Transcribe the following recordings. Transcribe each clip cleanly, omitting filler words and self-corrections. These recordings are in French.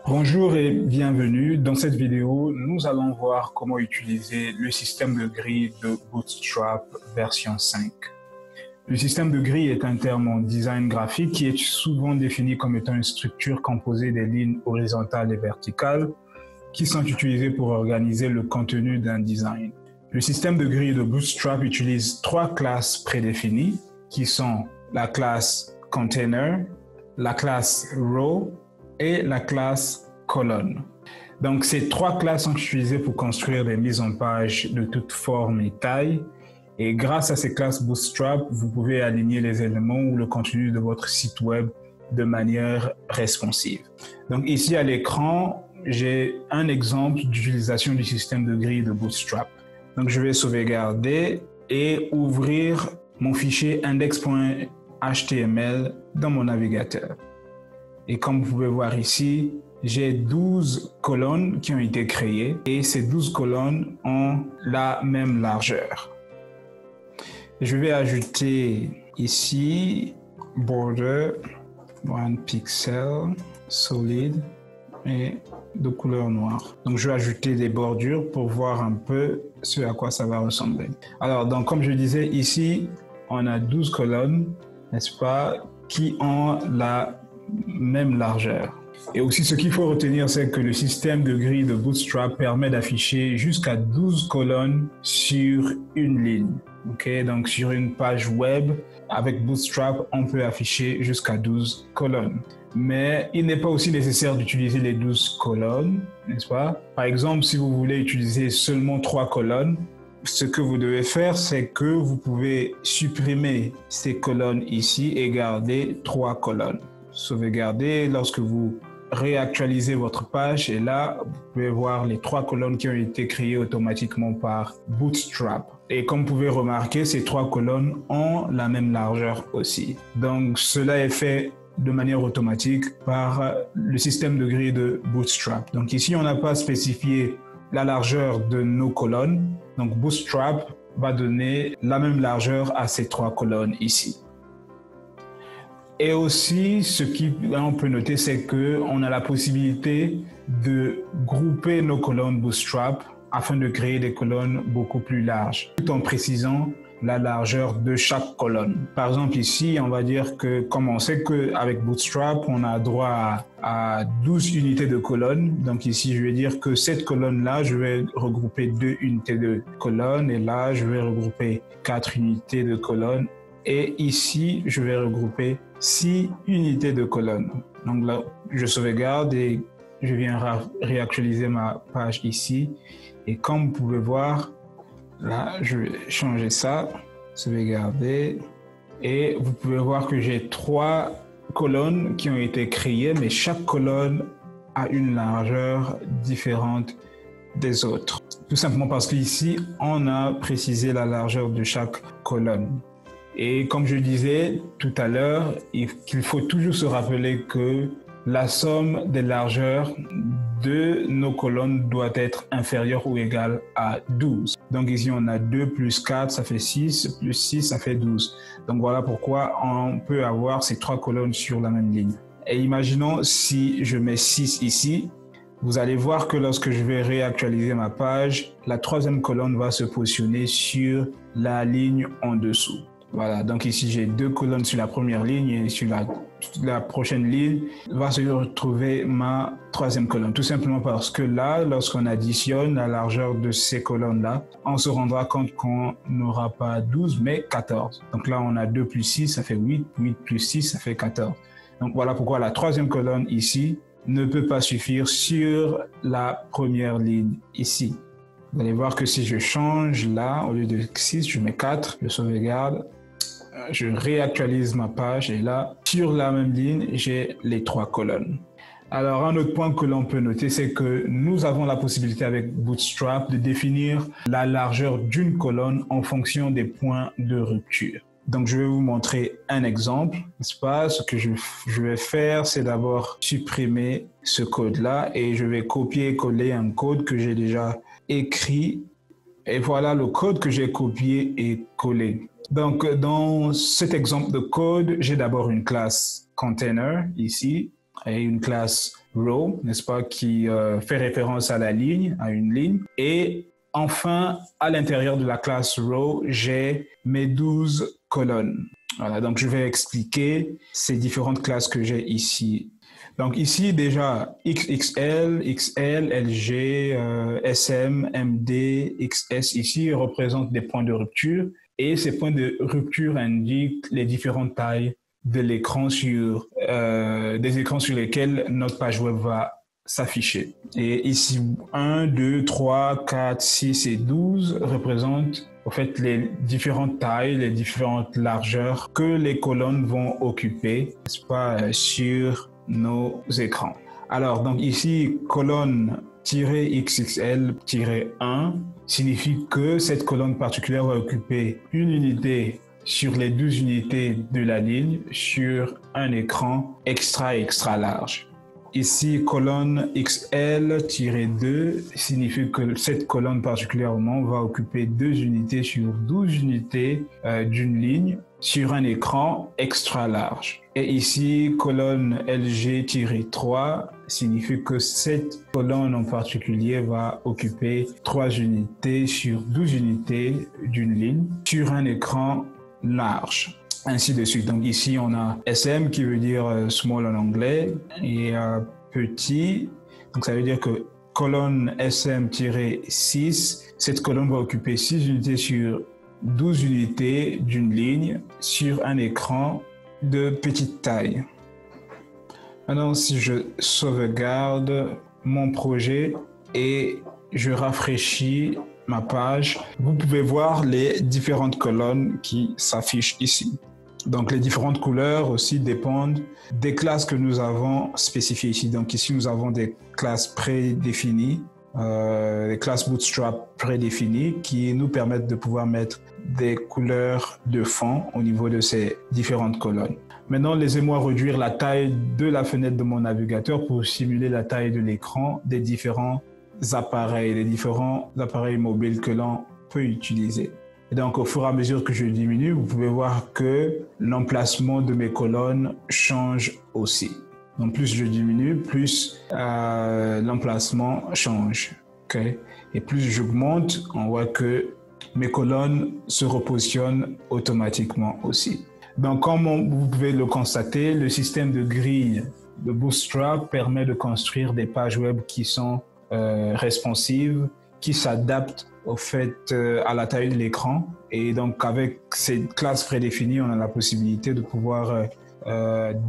Bonjour et bienvenue. Dans cette vidéo, nous allons voir comment utiliser le système de grille de Bootstrap version 5. Le système de grille est un terme en design graphique qui est souvent défini comme étant une structure composée des lignes horizontales et verticales qui sont utilisées pour organiser le contenu d'un design. Le système de grille de Bootstrap utilise trois classes prédéfinies qui sont la classe Container, la classe Row et la classe colonne. Donc, ces trois classes sont utilisées pour construire des mises en page de toute forme et taille. Et grâce à ces classes Bootstrap, vous pouvez aligner les éléments ou le contenu de votre site web de manière responsive. Donc, ici à l'écran, j'ai un exemple d'utilisation du système de grille de Bootstrap. Donc, je vais sauvegarder et ouvrir mon fichier index.html dans mon navigateur. Et comme vous pouvez voir ici, j'ai 12 colonnes qui ont été créées et ces 12 colonnes ont la même largeur. Je vais ajouter ici border 1 pixel solide et de couleur noire. Donc je vais ajouter des bordures pour voir un peu ce à quoi ça va ressembler. Alors donc comme je disais ici, on a 12 colonnes, n'est-ce pas, qui ont la même largeur. Et aussi, ce qu'il faut retenir, c'est que le système de grille de Bootstrap permet d'afficher jusqu'à 12 colonnes sur une ligne. Okay? Donc, sur une page web, avec Bootstrap, on peut afficher jusqu'à 12 colonnes. Mais il n'est pas aussi nécessaire d'utiliser les 12 colonnes, n'est-ce pas? Par exemple, si vous voulez utiliser seulement 3 colonnes, ce que vous devez faire, c'est que vous pouvez supprimer ces colonnes ici et garder 3 colonnes. Sauvegarder lorsque vous réactualisez votre page et là vous pouvez voir les 3 colonnes qui ont été créées automatiquement par Bootstrap. Et comme vous pouvez remarquer, ces 3 colonnes ont la même largeur aussi. Donc cela est fait de manière automatique par le système de grille de Bootstrap. Donc ici on n'a pas spécifié la largeur de nos colonnes. Donc Bootstrap va donner la même largeur à ces 3 colonnes ici. Et aussi, ce qu'on peut noter, c'est qu'on a la possibilité de grouper nos colonnes Bootstrap afin de créer des colonnes beaucoup plus larges, tout en précisant la largeur de chaque colonne. Par exemple, ici, on va dire que, comme on sait qu'avec Bootstrap, on a droit à 12 unités de colonnes. Donc ici, je vais dire que cette colonne-là, je vais regrouper 2 unités de colonnes. Et là, je vais regrouper 4 unités de colonnes. Et ici, je vais regrouper 6 unités de colonnes. Donc là, je sauvegarde et je viens réactualiser ma page ici. Et comme vous pouvez voir, là, je vais changer ça, sauvegarder. Et vous pouvez voir que j'ai 3 colonnes qui ont été créées, mais chaque colonne a une largeur différente des autres. Tout simplement parce qu'ici, on a précisé la largeur de chaque colonne. Et comme je disais tout à l'heure, qu'il faut toujours se rappeler que la somme des largeurs de nos colonnes doit être inférieure ou égale à 12. Donc ici, on a 2 plus 4, ça fait 6, plus 6, ça fait 12. Donc voilà pourquoi on peut avoir ces 3 colonnes sur la même ligne. Et imaginons si je mets 6 ici, vous allez voir que lorsque je vais réactualiser ma page, la 3e colonne va se positionner sur la ligne en dessous. Voilà, donc ici j'ai 2 colonnes sur la première ligne et sur la prochaine ligne va se retrouver ma 3e colonne. Tout simplement parce que là, lorsqu'on additionne la largeur de ces colonnes-là, on se rendra compte qu'on n'aura pas 12 mais 14. Donc là, on a 2 plus 6, ça fait 8, 8 plus 6, ça fait 14. Donc voilà pourquoi la 3e colonne ici ne peut pas suffire sur la première ligne ici. Vous allez voir que si je change là, au lieu de 6, je mets 4, je sauvegarde. Je réactualise ma page et là, sur la même ligne, j'ai les 3 colonnes. Alors, un autre point que l'on peut noter, c'est que nous avons la possibilité avec Bootstrap de définir la largeur d'une colonne en fonction des points de rupture. Donc, je vais vous montrer un exemple, n'est-ce pas? Ce que je vais faire, c'est d'abord supprimer ce code-là et je vais copier et coller un code que j'ai déjà écrit. Et voilà le code que j'ai copié et collé. Donc, dans cet exemple de code, j'ai d'abord une classe container ici et une classe row, n'est-ce pas, qui fait référence à la ligne, à une ligne. Et enfin, à l'intérieur de la classe row, j'ai mes 12 colonnes. Voilà, donc je vais expliquer ces différentes classes que j'ai ici. Donc ici déjà, XXL, XL, LG, SM, MD, XS ici représentent des points de rupture et ces points de rupture indiquent les différentes tailles de l'écran des écrans sur lesquels notre page web va s'afficher. Et ici, 1, 2, 3, 4, 6 et 12 représentent en fait les différentes tailles, les différentes largeurs que les colonnes vont occuper, n'est-ce pas, sur nos écrans. Alors, donc ici, colonne-XXL-1 signifie que cette colonne particulière va occuper une unité sur les 12 unités de la ligne sur un écran extra large. Ici, colonne XL-2 signifie que cette colonne particulièrement va occuper 2 unités sur 12 unités d'une ligne sur un écran extra large. Et ici, colonne LG-3 signifie que cette colonne en particulier va occuper 3 unités sur 12 unités d'une ligne sur un écran large. Ainsi de suite. Donc ici, on a SM qui veut dire small en anglais et petit. Donc ça veut dire que colonne SM-6, cette colonne va occuper 6 unités sur 12 unités d'une ligne sur un écran de petite taille. Maintenant, si je sauvegarde mon projet et je rafraîchis ma page, vous pouvez voir les différentes colonnes qui s'affichent ici. Donc, les différentes couleurs aussi dépendent des classes que nous avons spécifiées ici. Donc, ici, nous avons des classes prédéfinies, des classes Bootstrap prédéfinies qui nous permettent de pouvoir mettre des couleurs de fond au niveau de ces différentes colonnes. Maintenant, laissez-moi réduire la taille de la fenêtre de mon navigateur pour simuler la taille de l'écran des différents appareils mobiles que l'on peut utiliser. Et donc, au fur et à mesure que je diminue, vous pouvez voir que l'emplacement de mes colonnes change aussi. Donc, plus je diminue, plus l'emplacement change. Okay? Et plus j'augmente, on voit que mes colonnes se repositionnent automatiquement aussi. Donc, comme vous pouvez le constater, le système de grille de Bootstrap permet de construire des pages web qui sont responsives, qui s'adaptent au fait à la taille de l'écran. Et donc, avec ces classes prédéfinies, on a la possibilité de pouvoir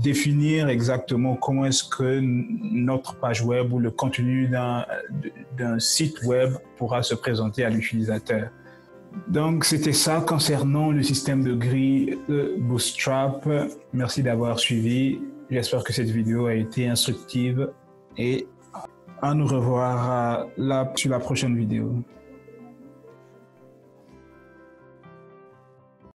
définir exactement comment est-ce que notre page web ou le contenu d'un site web pourra se présenter à l'utilisateur. Donc, c'était ça concernant le système de grille de Bootstrap. Merci d'avoir suivi. J'espère que cette vidéo a été instructive et à nous revoir sur la prochaine vidéo.